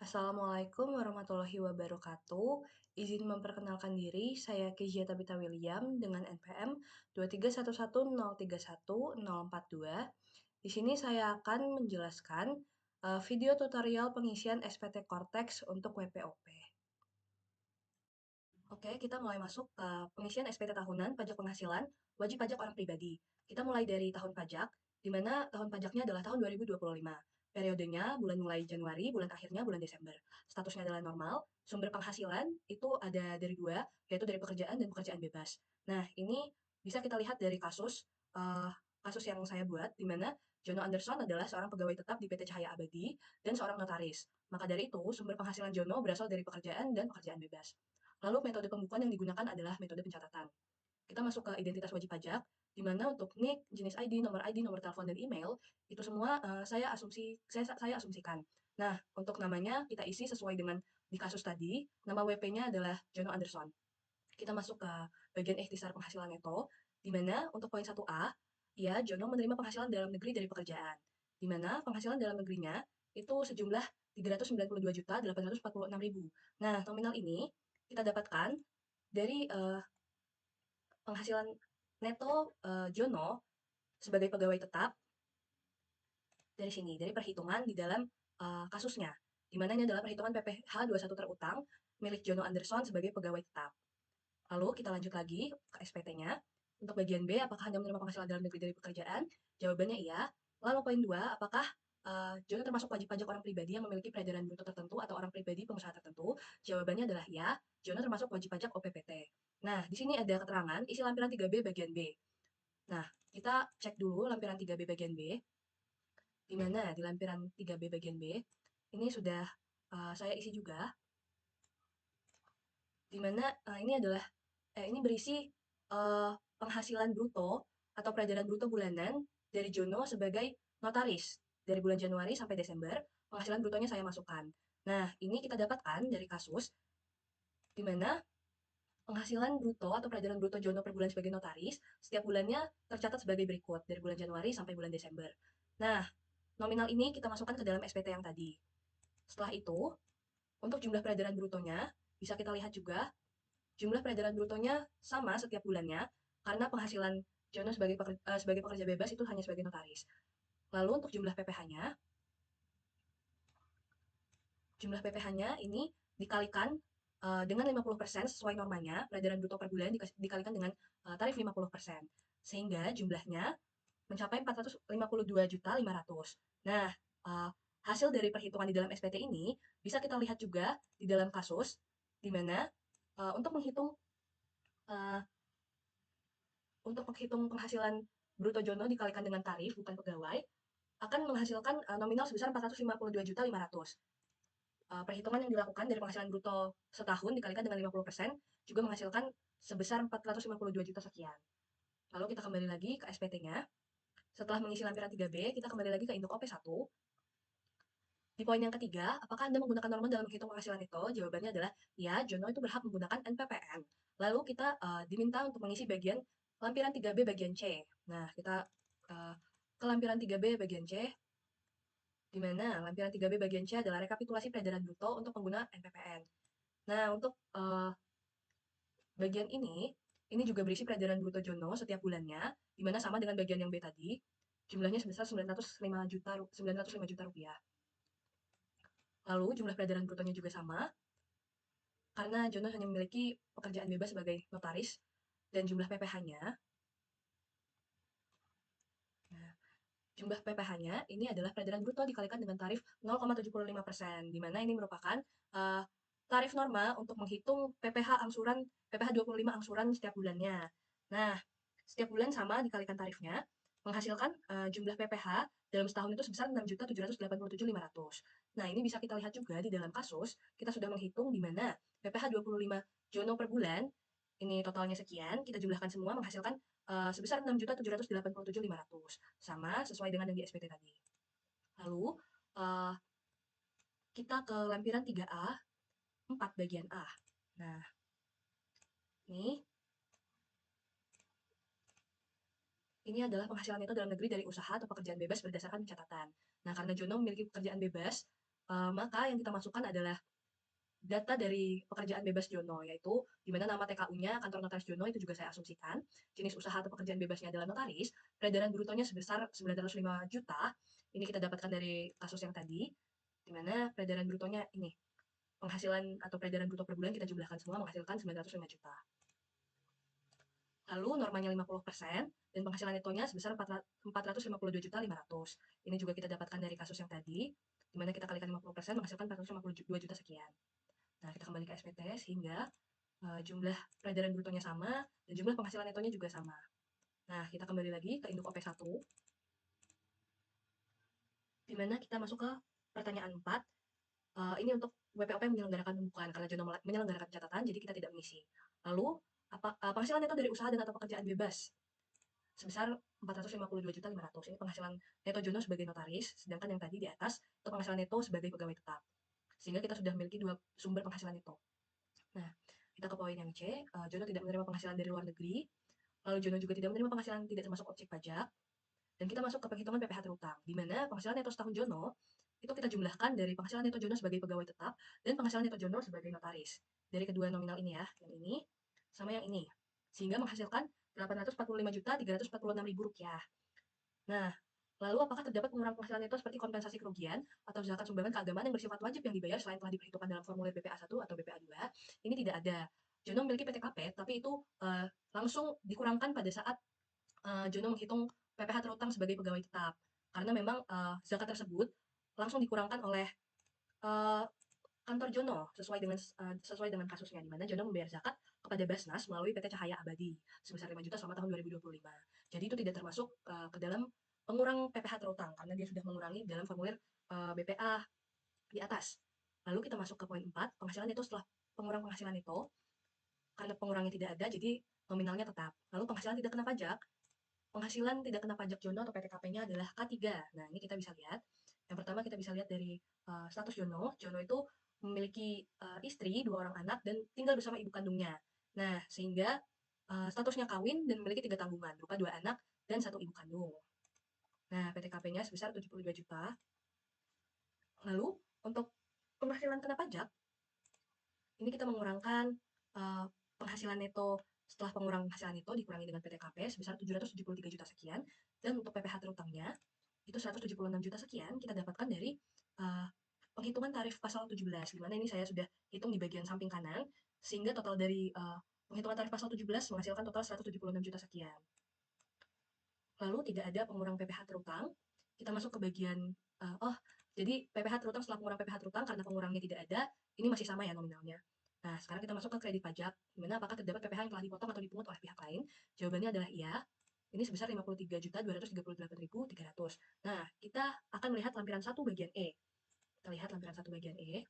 Assalamualaikum warahmatullahi wabarakatuh. Izin memperkenalkan diri, saya Kezia Tabita William dengan NPM 23110310042. Di sini saya akan menjelaskan video tutorial pengisian SPT Cortex untuk WPOP. Oke, kita mulai masuk ke pengisian SPT tahunan pajak penghasilan wajib pajak orang pribadi. Kita mulai dari tahun pajak, di mana tahun pajaknya adalah tahun 2025. Periodenya bulan mulai Januari, bulan akhirnya bulan Desember. Statusnya adalah normal, sumber penghasilan itu ada dari dua, yaitu dari pekerjaan dan pekerjaan bebas. Nah, ini bisa kita lihat dari kasus yang saya buat, di mana Jono Anderson adalah seorang pegawai tetap di PT Cahaya Abadi dan seorang notaris. Maka dari itu, sumber penghasilan Jono berasal dari pekerjaan dan pekerjaan bebas. Lalu metode pembukuan yang digunakan adalah metode pencatatan. Kita masuk ke identitas wajib pajak, di mana untuk NIK, jenis ID, nomor telepon, dan email, itu semua saya asumsikan. Nah, untuk namanya kita isi sesuai dengan di kasus tadi, nama WP-nya adalah Jono Anderson. Kita masuk ke bagian ikhtisar penghasilan neto, di mana untuk poin 1A, ya Jono menerima penghasilan dalam negeri dari pekerjaan, di mana penghasilan dalam negerinya itu sejumlah 392.846.000. Nah, nominal ini kita dapatkan dari penghasilan neto Jono sebagai pegawai tetap dari sini, dari perhitungan di dalam kasusnya, di mana ini adalah perhitungan PPh 21 terutang milik Jono Anderson sebagai pegawai tetap. Lalu kita lanjut lagi ke SPT-nya. Untuk bagian B, apakah Anda menerima penghasilan dalam negeri dari pekerjaan? Jawabannya iya. Lalu poin 2, apakah Jono termasuk wajib pajak orang pribadi yang memiliki peredaran bruto tertentu atau orang pribadi pengusaha tertentu? Jawabannya adalah ya, Jono termasuk wajib pajak OPPT. Nah, di sini ada keterangan isi lampiran 3B bagian B. Nah, kita cek dulu lampiran 3B bagian B. Di mana di lampiran 3B bagian B, ini sudah saya isi juga. Di mana ini berisi penghasilan bruto atau peredaran bruto bulanan dari Jono sebagai notaris dari bulan Januari sampai Desember. Penghasilan brutonya saya masukkan. Nah, ini kita dapatkan dari kasus di mana penghasilan bruto atau peredaran bruto Jono per bulan sebagai notaris setiap bulannya tercatat sebagai berikut dari bulan Januari sampai bulan Desember. Nah, nominal ini kita masukkan ke dalam SPT yang tadi. Setelah itu, untuk jumlah peredaran brutonya bisa kita lihat juga jumlah peredaran brutonya sama setiap bulannya karena penghasilan Jono sebagai pekerja bebas itu hanya sebagai notaris. Lalu untuk jumlah PPh-nya ini dikalikan dengan 50% sesuai normanya, peredaran bruto per bulan dikalikan dengan tarif 50%. Sehingga jumlahnya mencapai 452.500.000. Nah, hasil dari perhitungan di dalam SPT ini bisa kita lihat juga di dalam kasus di mana untuk menghitung uh, penghasilan bruto Jono dikalikan dengan tarif bukan pegawai akan menghasilkan nominal sebesar 452.500.000. Perhitungan yang dilakukan dari penghasilan bruto setahun dikalikan dengan 50% juga menghasilkan sebesar 452 juta sekian. Lalu kita kembali lagi ke SPT-nya. Setelah mengisi lampiran 3B, kita kembali lagi ke induk OP1. Di poin yang ketiga, apakah Anda menggunakan norma dalam menghitung penghasilan itu? Jawabannya adalah ya, Jono itu berhak menggunakan NPPN. Lalu kita diminta untuk mengisi bagian lampiran 3B bagian C. Nah, kita uh, ke lampiran 3B bagian C, di mana lampiran 3B bagian C adalah rekapitulasi peredaran bruto untuk pengguna NPPN. Nah, untuk bagian ini juga berisi peredaran bruto Jono setiap bulannya, di mana sama dengan bagian yang B tadi, jumlahnya sebesar 905 juta rupiah. Lalu jumlah peredaran brutonya juga sama, karena Jono hanya memiliki pekerjaan bebas sebagai notaris, dan jumlah PPh-nya, nah, jumlah PPh-nya ini adalah peredaran bruto dikalikan dengan tarif 0,75%, di mana ini merupakan tarif norma untuk menghitung PPh 25 angsuran setiap bulannya. Nah, setiap bulan sama dikalikan tarifnya, menghasilkan jumlah PPh dalam setahun itu sebesar 6.787.500. Nah, ini bisa kita lihat juga di dalam kasus, kita sudah menghitung di mana PPh 25 Jono per bulan, ini totalnya sekian, kita jumlahkan semua menghasilkan sebesar 6.787.500. Sama sesuai dengan yang di SPT tadi. Lalu, uh, kita ke lampiran 3A, 4 bagian A. Nah, ini adalah penghasilan neto dalam negeri dari usaha atau pekerjaan bebas berdasarkan pencatatan. Nah, karena Jono memiliki pekerjaan bebas maka yang kita masukkan adalah data dari pekerjaan bebas Jono, yaitu di mana nama TKU-nya kantor notaris Jono itu juga saya asumsikan, jenis usaha atau pekerjaan bebasnya adalah notaris, peredaran brutonya sebesar 905 juta, ini kita dapatkan dari kasus yang tadi, di mana peredaran brutonya ini, penghasilan atau peredaran bruto per bulan kita jumlahkan semua menghasilkan 905 juta. Lalu normanya 50% dan penghasilan netonya sebesar 452.500. Ini juga kita dapatkan dari kasus yang tadi, di mana kita kalikan 50% menghasilkan 452 juta sekian. Nah, kita kembali ke SPT sehingga jumlah peredaran brutonya sama dan jumlah penghasilan netonya juga sama. Nah, kita kembali lagi ke induk OP1, di mana kita masuk ke pertanyaan 4. Ini untuk WPOP menyelenggarakan pembukaan, karena Jono menyelenggarakan catatan, jadi kita tidak mengisi. Lalu, penghasilan neto dari usaha dan atau pekerjaan bebas sebesar 452.500. Ini penghasilan neto Jono sebagai notaris, sedangkan yang tadi di atas itu penghasilan neto sebagai pegawai tetap. Sehingga kita sudah memiliki dua sumber penghasilan neto. Nah, kita ke poin yang C, Jono tidak menerima penghasilan dari luar negeri, lalu Jono juga tidak menerima penghasilan tidak termasuk objek pajak, dan kita masuk ke penghitungan PPh terutang, di mana penghasilan neto setahun Jono itu kita jumlahkan dari penghasilan neto Jono sebagai pegawai tetap dan penghasilan neto Jono sebagai notaris. Dari kedua nominal ini ya, yang ini sama yang ini. Sehingga menghasilkan Rp845.346.000. Nah, lalu apakah terdapat pengurangan penghasilan neto seperti kompensasi kerugian atau zakat sumbangan keagamaan yang bersifat wajib yang dibayar selain telah diperhitungkan dalam formulir BPA 1 atau BPA 2? Ini tidak ada. Jono memiliki PTKP, tapi itu langsung dikurangkan pada saat Jono menghitung PPh terutang sebagai pegawai tetap. Karena memang zakat tersebut langsung dikurangkan oleh uh, kantor Jono sesuai dengan kasusnya, di mana Jono membayar zakat kepada Basnas melalui PT Cahaya Abadi sebesar 5 juta selama tahun 2025. Jadi itu tidak termasuk ke dalam pengurang PPh terutang karena dia sudah mengurangi dalam formulir BPA di atas. Lalu kita masuk ke poin 4, penghasilan itu setelah pengurang penghasilan itu, karena pengurangnya tidak ada, jadi nominalnya tetap. Lalu penghasilan tidak kena pajak, penghasilan tidak kena pajak Jono atau PTKP-nya adalah K3. Nah, ini kita bisa lihat. Yang pertama kita bisa lihat dari status Jono. Jono itu memiliki istri, 2 orang anak, dan tinggal bersama ibu kandungnya. Nah, sehingga statusnya kawin dan memiliki 3 tanggungan, berupa 2 anak dan 1 ibu kandung. Nah, PTKP-nya sebesar 72 juta. Lalu, untuk penghasilan kena pajak, ini kita mengurangkan penghasilan neto setelah pengurangan penghasilan neto dikurangi dengan PTKP sebesar 773 juta sekian, dan untuk PPh terutangnya itu 176 juta sekian kita dapatkan dari penghitungan tarif pasal 17, di mana ini saya sudah hitung di bagian samping kanan, sehingga total dari penghitungan tarif pasal 17 menghasilkan total 176 juta sekian. Lalu tidak ada pengurang PPh terutang, kita masuk ke bagian, jadi PPh terutang setelah pengurang PPh terutang karena pengurangnya tidak ada, ini masih sama ya nominalnya. Nah, sekarang kita masuk ke kredit pajak, di mana apakah terdapat PPh yang telah dipotong atau dipungut oleh pihak lain? Jawabannya adalah iya. Ini sebesar 53.238.300. Nah, kita akan melihat lampiran 1 bagian E. Kita lihat lampiran 1 bagian E,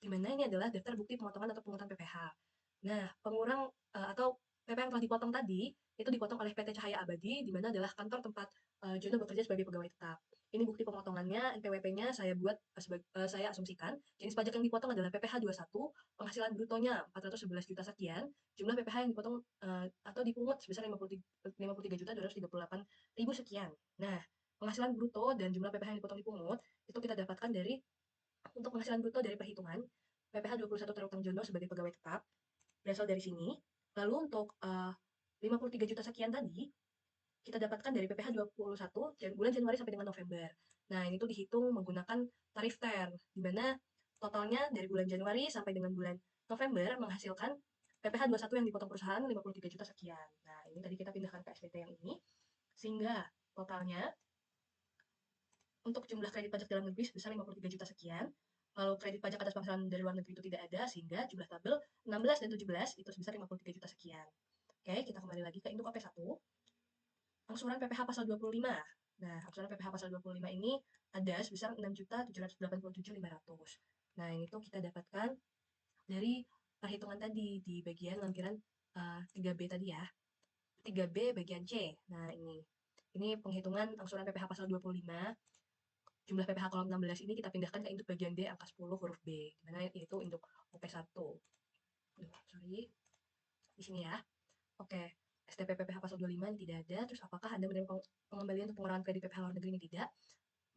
di mana ini adalah daftar bukti pemotongan atau pungutan PPh. Nah, pengurang atau PPh yang telah dipotong tadi itu dipotong oleh PT Cahaya Abadi, di mana adalah kantor tempat Jono bekerja sebagai pegawai tetap. Ini bukti pemotongannya, NPWP-nya saya buat saya asumsikan. Jenis pajak yang dipotong adalah PPh 21, penghasilan brutonya 411 juta sekian, jumlah PPh yang dipotong atau dipungut sebesar 53.238.000 sekian. Nah, penghasilan bruto dan jumlah PPh yang dipotong dipungut itu kita dapatkan dari untuk penghasilan bruto dari perhitungan PPh 21 terutang Jono sebagai pegawai tetap berasal dari sini. Lalu untuk 53 juta sekian tadi kita dapatkan dari PPh 21 bulan Januari sampai dengan November. Nah, ini tuh dihitung menggunakan tarif TER, di mana totalnya dari bulan Januari sampai dengan bulan November menghasilkan PPh 21 yang dipotong perusahaan 53 juta sekian. Nah, ini tadi kita pindahkan ke SPT yang ini, sehingga totalnya untuk jumlah kredit pajak dalam negeri sebesar 53 juta sekian. Lalu kredit pajak atas penghasilan dari luar negeri itu tidak ada, sehingga jumlah tabel 16 dan 17 itu sebesar 53 juta sekian. Oke, kita kembali lagi ke induk OP1. Angsuran PPh pasal 25. Nah, angsuran PPh pasal 25 ini ada sebesar 6.787.500. Nah, ini tuh kita dapatkan dari perhitungan tadi di bagian lampiran 3B tadi ya. 3B bagian C. Nah, ini penghitungan angsuran PPh pasal 25. Jumlah PPh kolom 16 ini kita pindahkan ke induk bagian D angka 10 huruf B, di mana yaitu induk OP1. Sorry. Di sini ya. Oke. STP PPh pasal 25 ini tidak ada. Terus apakah Anda menerima pengembalian untuk pengurangan kredit PPh luar negeri ini? Tidak.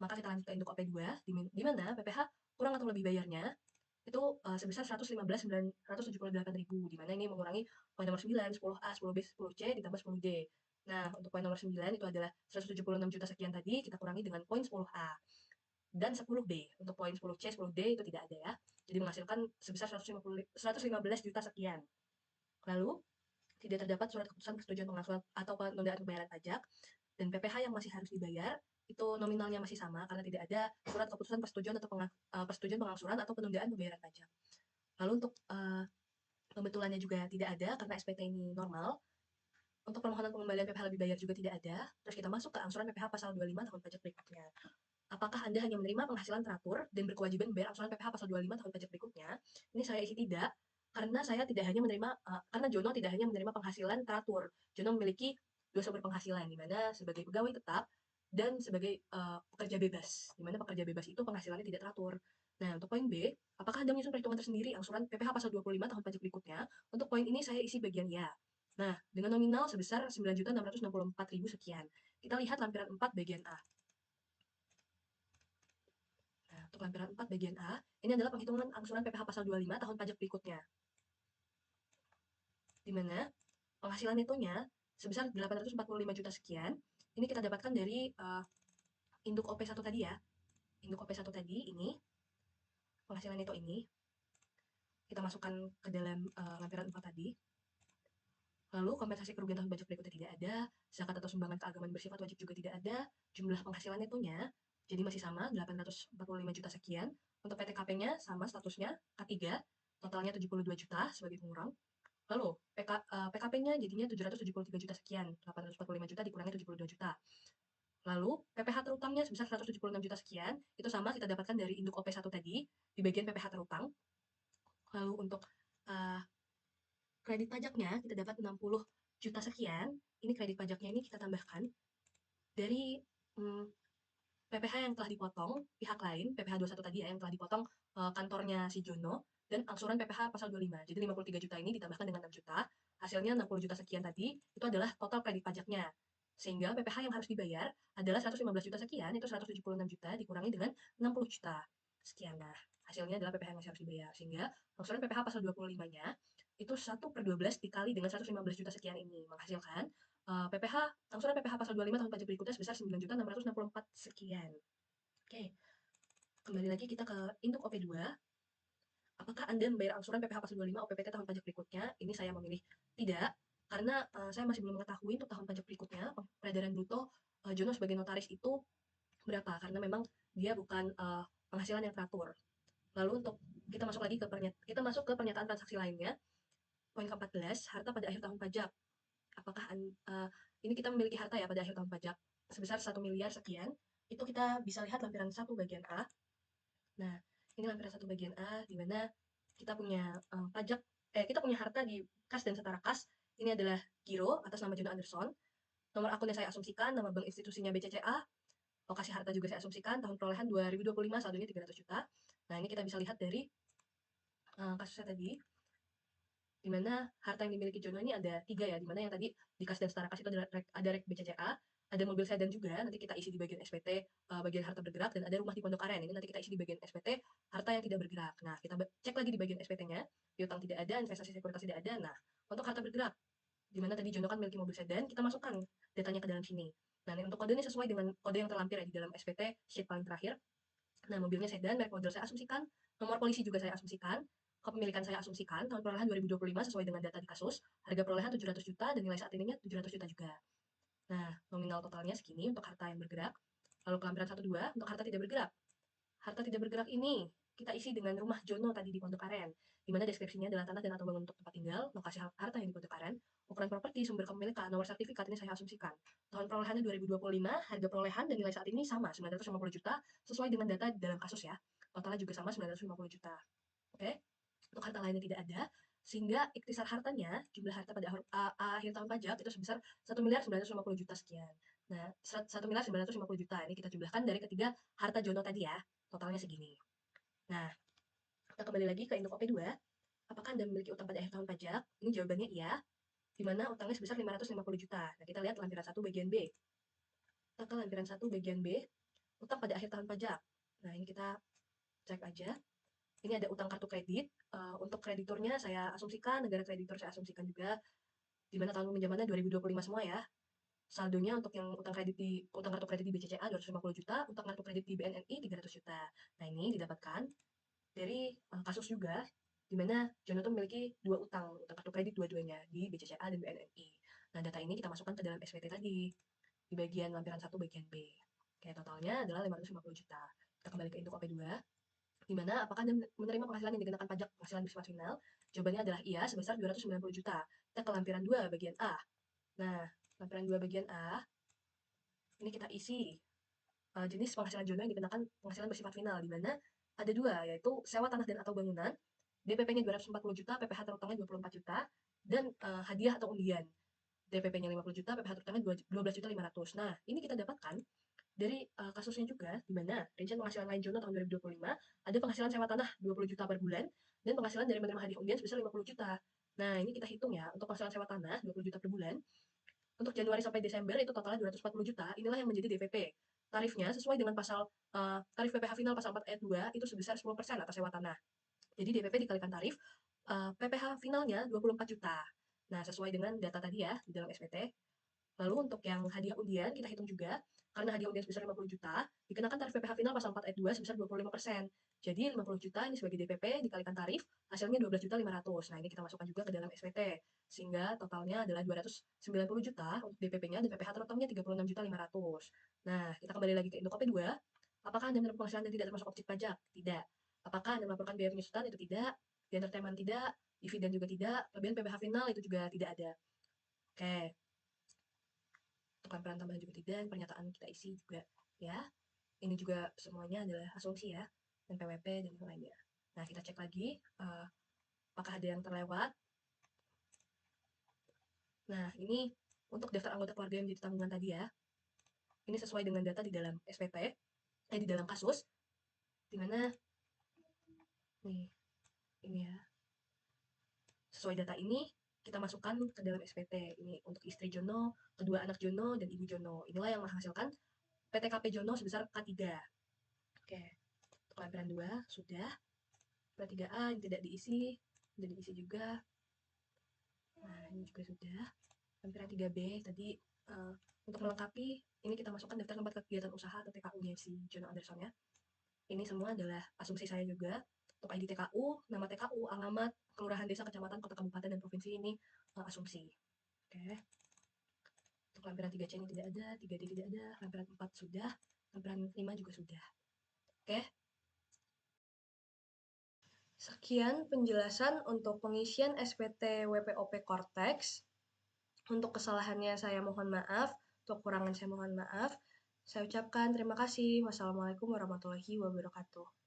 Maka kita lanjut ke induk OP2, di mana PPh kurang atau lebih bayarnya itu sebesar 115.978.000, di mana ini mengurangi poin nomor 9, 10A, 10B, 10C ditambah 10D. Nah, untuk poin nomor 9 itu adalah 176 juta sekian tadi, kita kurangi dengan poin 10A. Dan 10B, untuk poin 10C, 10D itu tidak ada ya. Jadi menghasilkan sebesar 115 juta sekian. Lalu, tidak terdapat surat keputusan persetujuan pengangsuran atau penundaan pembayaran pajak, dan PPh yang masih harus dibayar itu nominalnya masih sama karena tidak ada surat keputusan persetujuan atau persetujuan pengangsuran atau penundaan pembayaran pajak. Lalu untuk pembetulannya juga tidak ada karena SPT ini normal. Untuk permohonan pengembalian PPh lebih bayar juga tidak ada. Terus kita masuk ke angsuran PPh pasal 25 tahun pajak berikutnya. Apakah Anda hanya menerima penghasilan teratur dan berkewajiban membayar angsuran PPh pasal 25 tahun pajak berikutnya? Ini saya isi tidak, karena saya tidak hanya menerima, karena Jono tidak hanya menerima penghasilan teratur. Jono memiliki dua sumber penghasilan, di mana sebagai pegawai tetap dan sebagai pekerja bebas, di mana pekerja bebas itu penghasilannya tidak teratur. Nah, untuk poin B, apakah Anda menyusun perhitungan tersendiri angsuran PPh pasal 25 tahun pajak berikutnya? Untuk poin ini saya isi bagian ya. Nah, dengan nominal sebesar 9.664.000 sekian. Kita lihat lampiran 4 bagian A. Nah, untuk lampiran 4 bagian A, ini adalah penghitungan angsuran PPh pasal 25 tahun pajak berikutnya. Di mana penghasilan netonya sebesar 845 juta sekian. Ini kita dapatkan dari induk OP1 tadi ya. Induk OP1 tadi ini, penghasilan neto ini, kita masukkan ke dalam lampiran 4 tadi. Lalu kompensasi kerugian tahun pajak berikutnya tidak ada, zakat atau sumbangan keagamaan bersifat wajib juga tidak ada, jumlah penghasilan netonya jadi masih sama 845 juta sekian. Untuk PTKP-nya sama statusnya K3, totalnya 72 juta sebagai pengurang. Lalu PKP-nya jadinya 773 juta sekian, 845 juta dikurangi 72 juta. Lalu PPh terutangnya sebesar 176 juta sekian, itu sama kita dapatkan dari induk OP1 tadi di bagian PPh terutang. Lalu untuk kredit pajaknya kita dapat 60 juta sekian. Ini kredit pajaknya ini kita tambahkan dari PPh yang telah dipotong pihak lain, PPh 21 tadi ya yang telah dipotong kantornya si Jono, dan angsuran PPh pasal 25. Jadi 53 juta ini ditambahkan dengan 6 juta, hasilnya 60 juta sekian tadi, itu adalah total kredit pajaknya. Sehingga PPh yang harus dibayar adalah 115 juta sekian, itu 176 juta dikurangi dengan 60 juta sekian. Nah, hasilnya adalah PPh yang masih harus dibayar. Sehingga angsuran PPh pasal 25-nya itu 1/12 dikali dengan 115 juta sekian ini, menghasilkan PPh, angsuran PPh pasal 25 tahun pajak berikutnya sebesar 9.664 sekian. Oke, kembali lagi kita ke induk OP2. Apakah Anda membayar angsuran PPh pasal 25 OPPT tahun pajak berikutnya? Ini saya memilih tidak, karena saya masih belum mengetahui untuk tahun pajak berikutnya, peredaran bruto Jono sebagai notaris itu berapa, karena memang dia bukan penghasilan yang teratur. Lalu untuk kita masuk lagi ke pernyataan transaksi lainnya. Poin ke-14, harta pada akhir tahun pajak. Apakah ini kita memiliki harta ya pada akhir tahun pajak sebesar 1 miliar sekian, itu kita bisa lihat lampiran 1 bagian A. Nah, ini lampiran 1 bagian A, di mana kita punya kita punya harta di kas dan setara kas. Ini adalah giro atas nama Jono Anderson. Nomor akunnya saya asumsikan, nama bank institusinya BCCA, lokasi harta juga saya asumsikan, tahun perolehan 2025, saldonya 300 juta. Nah, ini kita bisa lihat dari kasusnya tadi, di mana harta yang dimiliki Jono ini ada 3 ya, di mana yang tadi di kas dan setara kas itu ada rek BCCA, ada mobil sedan juga, nanti kita isi di bagian SPT, bagian harta bergerak, dan ada rumah di Pondok Aren, ini nanti kita isi di bagian SPT, harta yang tidak bergerak. Nah, kita cek lagi di bagian SPT-nya, piutang tidak ada, investasi sekuritas tidak ada. Nah, untuk harta bergerak, di mana tadi Jono kan memiliki mobil sedan, kita masukkan datanya ke dalam sini. Nah, untuk kode ini sesuai dengan kode yang terlampir ya di dalam SPT sheet paling terakhir. Nah, mobilnya sedan, merek model saya asumsikan, nomor polisi juga saya asumsikan, kepemilikan saya asumsikan, tahun perolehan 2025 sesuai dengan data di kasus, harga perolehan 700 juta dan nilai saat ininya 700 juta juga. Nah, nominal totalnya segini untuk harta yang bergerak. Lalu kelampiran 1-2 untuk harta tidak bergerak. Harta tidak bergerak ini kita isi dengan rumah Jono tadi di Pondok Aren, di mana deskripsinya adalah tanah dan atau bangunan untuk tempat tinggal, lokasi harta yang di Pondok Aren, ukuran properti, sumber kepemilikan, nomor sertifikat ini saya asumsikan. Tahun perolehannya 2025, harga perolehan dan nilai saat ini sama 950 juta sesuai dengan data dalam kasus ya. Totalnya juga sama 950 juta. Oke. Untuk harta lainnya tidak ada, sehingga ikhtisar hartanya, jumlah harta pada akhir tahun pajak itu sebesar 1.950 juta sekian. Nah, 1.950 juta ini kita jumlahkan dari ketiga harta Jono tadi ya, totalnya segini. Nah, kita kembali lagi ke induk OP2. Apakah Anda memiliki utang pada akhir tahun pajak? Ini jawabannya iya, di mana utangnya sebesar 550 juta. Nah, kita lihat lampiran 1 bagian B. Kita ke lampiran 1 bagian B. utang pada akhir tahun pajak. Nah, ini kita cek aja. Ini ada utang kartu kredit. Untuk krediturnya saya asumsikan, negara kreditur saya asumsikan juga, di mana tahun pinjamannya 2025 semua ya. Saldonya untuk yang utang kartu kredit di BCCA 250 juta, utang kartu kredit di BNNI 300 juta. Nah, ini didapatkan dari kasus juga, di mana Jono tuh memiliki utang kartu kredit dua-duanya di BCCA dan BNNI. Nah, data ini kita masukkan ke dalam SPT tadi, di bagian lampiran 1 bagian B. Oke, totalnya adalah 550 juta. Kita kembali ke induk OP2, di mana apakah Anda menerima penghasilan yang dikenakan pajak penghasilan bersifat final? Jawabannya adalah iya, sebesar 290 juta. Kita ke lampiran 2 bagian A. Nah, lampiran 2 bagian A, ini kita isi jenis penghasilan Jono yang dikenakan penghasilan bersifat final, di mana ada dua, yaitu sewa tanah dan atau bangunan, DPP-nya 240 juta, PPh terutangnya 24 juta, dan hadiah atau undian. DPP-nya 50 juta, PPh terutangnya 12 juta 500. Nah, ini kita dapatkan dari kasusnya juga, di mana rincian penghasilan lain Jono tahun 2025 ada penghasilan sewa tanah 20 juta per bulan dan penghasilan dari menerima hadiah undian sebesar 50 juta. Nah, ini kita hitung ya, untuk penghasilan sewa tanah 20 juta per bulan, untuk Januari sampai Desember itu totalnya 240 juta, inilah yang menjadi DPP. Tarifnya sesuai dengan tarif PPh final pasal 4 ayat 2 itu sebesar 10% atas sewa tanah. Jadi DPP dikalikan tarif, PPh finalnya 24 juta. Nah, sesuai dengan data tadi ya di dalam SPT. Lalu untuk yang hadiah undian kita hitung juga, karena hadiah undian sebesar 50 juta, dikenakan tarif PPh final pasal 4 ayat 2 sebesar 25%. Jadi 50 juta ini sebagai DPP dikalikan tarif, hasilnya 12 juta 500. Nah, ini kita masukkan juga ke dalam SPT. Sehingga totalnya adalah 290 juta untuk DPP-nya dan PPh terutangnya 36 juta 500. Nah, kita kembali lagi ke induk OP2. Apakah Anda menerima penghasilan yang tidak termasuk objek pajak? Tidak. Apakah Anda melaporkan biaya penyusutan? Itu tidak. Di entertainment tidak. Dividen juga tidak. Kemudian PPh final itu juga tidak ada. Oke. Untuk lampiran tambahan juga tidak, pernyataan kita isi juga ya. Ini juga semuanya adalah asumsi ya, dan PWP dan yang lainnya. Nah, kita cek lagi apakah ada yang terlewat. Nah, ini untuk daftar anggota keluarga yang menjadi tanggungan tadi ya. Ini sesuai dengan data di dalam SPT, di dalam kasus, di mana nih, ini ya. Sesuai data ini, kita masukkan ke dalam SPT. Ini untuk istri Jono, kedua anak Jono, dan ibu Jono. Inilah yang menghasilkan PTKP Jono sebesar K3. Oke, untuk lampiran 2 sudah. P3A yang tidak diisi, tidak diisi juga. Nah, ini juga sudah. Lampiran 3B tadi untuk melengkapi, ini kita masukkan daftar tempat kegiatan usaha atau TKU-nya si Jono Anderson ya. Ini semua adalah asumsi saya juga. Untuk ID TKU, nama TKU, alamat, kelurahan, desa, kecamatan, kota, kabupaten, dan provinsi ini asumsi. Oke. Untuk lampiran 3C ini tidak ada, 3D tidak ada, lampiran 4 sudah, lampiran 5 juga sudah. Oke. Sekian penjelasan untuk pengisian SPT WPOP Cortex. Untuk kesalahannya saya mohon maaf, untuk kekurangan saya mohon maaf. Saya ucapkan terima kasih. Wassalamualaikum warahmatullahi wabarakatuh.